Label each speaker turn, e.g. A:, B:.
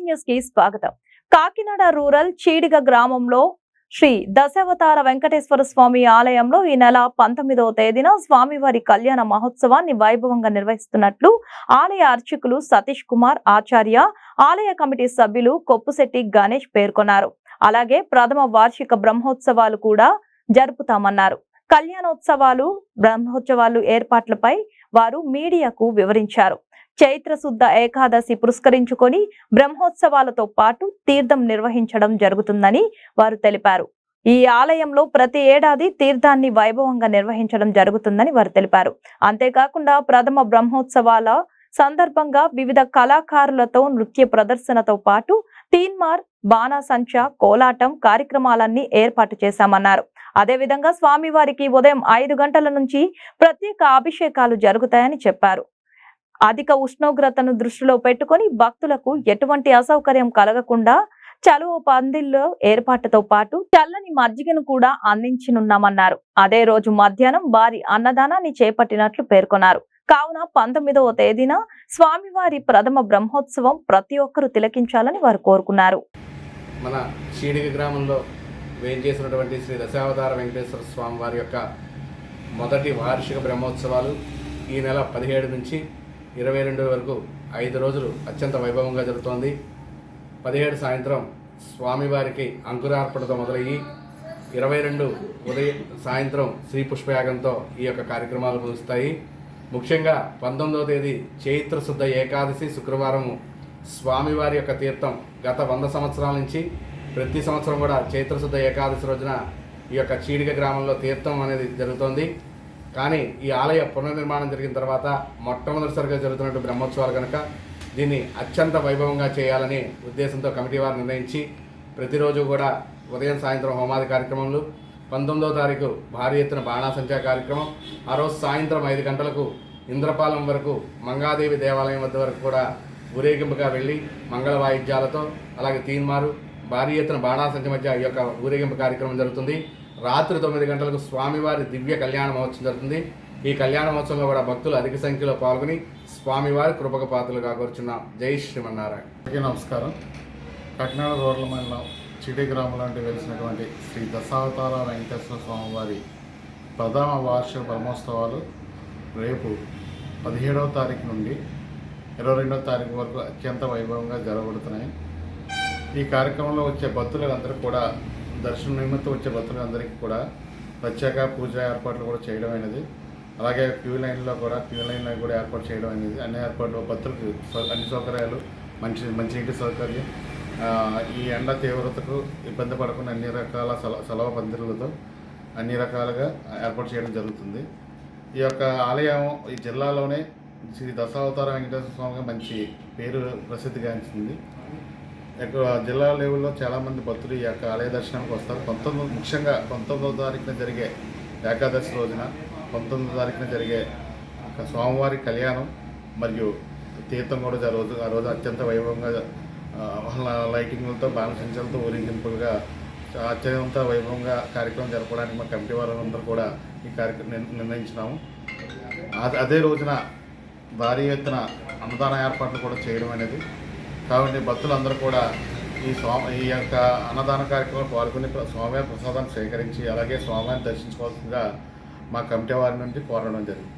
A: News కి స్వాగతం. Kakinada rural Cheediga గ్రామంలో శ్రీ దశావతార వెంకటేశ్వర స్వామి ఆలయంలో ఈ నెల 19వ తేదీన స్వామివారి కళ్యాణ మహోత్సవాన్ని వైభవంగా నిర్వహిస్తున్నట్లు ఆలయ అర్చకులు సతీష్ కుమార్ ఆచార్య, ఆలయ కమిటీ సభ్యులు కొప్పుశెట్టి గణేష్ పేర్కొన్నారు. అలాగే ప్రథమ వార్షిక బ్రహ్మోత్సవాలు కూడా జరుపుతామన్నారు. బ్రహ్మోత్సవాలు ఏర్పాట్లపై వారు మీడియాకు వివరించారు. చైత్ర శుద్ధ ఏకాదశి పురస్కరించుకొని బ్రహ్మోత్సవాలతో పాటు తీర్థం నిర్వహించడం జరుగుతుందని వారు తెలిపారు. ఈ ఆలయంలో ప్రతి ఏడాది తీర్థాన్ని వైభవంగా నిర్వహించడం జరుగుతుందని వారు తెలిపారు. అంతేకాకుండా ప్రథమ బ్రహ్మోత్సవాల సందర్భంగా వివిధ కళాకారులతో నృత్య ప్రదర్శనతో పాటు తీన్మార్, బాణాసంచా, కోలాటం కార్యక్రమాలన్నీ ఏర్పాటు చేశామన్నారు. అదేవిధంగా స్వామివారికి ఉదయం 5 గంటల నుంచి ప్రత్యేక అభిషేకాలు జరుగుతాయని చెప్పారు. అధిక ఉష్ణోగ్రతను దృష్టిలో పెట్టుకొని భక్తులకు ఎటువంటి అసౌకర్యం కలగకుండా చలువ పందిళ్ల ఏర్పాటుతో పాటు చల్లని మజ్జిగను కూడా అందించనున్నామన్నారు. అదే రోజు మధ్యాహ్నం భారీ అన్నదానాన్ని చేపట్టినట్లు పేర్కొన్నారు. కావున 19వ తేదీన స్వామివారి ప్రథమ బ్రహ్మోత్సవం ప్రతి ఒక్కరూ తిలకించాలని వారు కోరుకున్నారు.
B: మన చీడిగ గ్రామంలో వేయించేసినటువంటి శ్రీ దశావతార వెంకటేశ్వర స్వామి వారి యొక్క మొదటి వార్షిక బ్రహ్మోత్సవాలు ఈ నెల 17 నుంచి 22 వరకు 5 రోజులు అత్యంత వైభవంగా జరుగుతోంది. 17 సాయంత్రం స్వామివారికి అంకురార్పణతో మొదలయ్యి 22 ఉదయం సాయంత్రం శ్రీ పుష్పయాగంతో ఈ యొక్క కార్యక్రమాలు ముగుస్తాయి. ముఖ్యంగా 19వ తేదీ చైత్ర శుద్ధ ఏకాదశి శుక్రవారము స్వామివారి యొక్క తీర్థం గత 100 సంవత్సరాల నుంచి ప్రతి సంవత్సరం కూడా చైత్ర శుద్ధ ఏకాదశి రోజున ఈ యొక్క చీడిగ గ్రామంలో తీర్థం అనేది జరుగుతోంది. కానీ ఈ ఆలయ పునర్నిర్మాణం జరిగిన తర్వాత మొట్టమొదటిసారిగా జరుగుతున్నట్టు బ్రహ్మోత్సవాలు కనుక దీన్ని అత్యంత వైభవంగా చేయాలని ఉద్దేశంతో కమిటీ వారు నిర్ణయించి ప్రతిరోజు కూడా ఉదయం సాయంత్రం హోమాది కార్యక్రమాలు, 19వ తారీఖు భారీ ఎత్తున బాణాసంచా కార్యక్రమం, ఆ రోజు సాయంత్రం 5 గంటలకు ఇంద్రపాలెం వరకు మంగాదేవి దేవాలయం వద్ద వరకు కూడా ఊరేగింపుగా వెళ్ళి మంగళ వాయిద్యాలతో అలాగే తీన్మారు భారీ ఎత్తున బాణాసంచా మధ్య ఈ యొక్క ఊరేగింపు కార్యక్రమం జరుగుతుంది. రాత్రి 9 గంటలకు స్వామివారి దివ్య కళ్యాణ మహోత్సవం జరుగుతుంది. ఈ కళ్యాణ మహోత్సవంలో కూడా భక్తులు అధిక సంఖ్యలో పాల్గొని స్వామివారి కృపక పాత్రలుగా కోరుచున్నాం. జై శ్రీమన్నారాయణ.
C: నమస్కారం. కాకినాడ రూరల్ మండలం చీడి గ్రామం లాంటి వెలిసినటువంటి శ్రీ దశావతార వెంకటేశ్వర స్వామివారి ప్రథమ వార్షిక బ్రహ్మోత్సవాలు రేపు 17వ తారీఖు నుండి 22వ తారీఖు వరకు అత్యంత వైభవంగా జరగబడుతున్నాయి. ఈ కార్యక్రమంలో వచ్చే భక్తులందరూ కూడా దర్శన నిమిత్తం వచ్చే భక్తులందరికీ కూడా ప్రత్యేక పూజ ఏర్పాట్లు కూడా చేయడం అనేది, అలాగే క్యూ లైన్లో కూడా ఏర్పాటు చేయడం అనేది, అన్ని ఏర్పాట్లు భక్తులకు అన్ని సౌకర్యాలు, మంచినీటి సౌకర్యం, ఈ ఎండ తీవ్రతకు ఇబ్బంది పడకుండా అన్ని రకాల సెలవు పందిరులతో అన్ని రకాలుగా ఏర్పాటు చేయడం జరుగుతుంది. ఈ యొక్క ఆలయం ఈ జిల్లాలోనే శ్రీ దశావతార వెంకటేశ్వర స్వామిగా మంచి పేరు ప్రసిద్ధిగాంచింది. జిల్లా లెవెల్లో చాలామంది భక్తులు ఈ యొక్క ఆలయ దర్శనానికి వస్తారు. ముఖ్యంగా 19వ తారీఖున జరిగే ఏకాదశి రోజున 19వ తారీఖున జరిగే స్వామివారి కళ్యాణం మరియు తీర్థం కూడా ఆ రోజు అత్యంత వైభవంగా లైటింగ్లతో బాణసంచాలతో ఊరేగింపులుగా అత్యంత వైభవంగా కార్యక్రమం జరపడానికి మా కమిటీ వారందరూ కూడా ఈ కార్యక్రమం నిర్ణయించినాము. అదే రోజున భారీ ఎత్తున అన్నదాన ఏర్పాట్లు కూడా చేయడం అనేది, కాబట్టి భక్తులందరూ కూడా ఈ యొక్క అన్నదాన కార్యక్రమంలో పాల్గొని స్వామివారి ప్రసాదాన్ని స్వీకరించి అలాగే స్వామివారిని దర్శించుకోవాల్సిందిగా మా కమిటీ వారి నుండి కోరడం జరిగింది.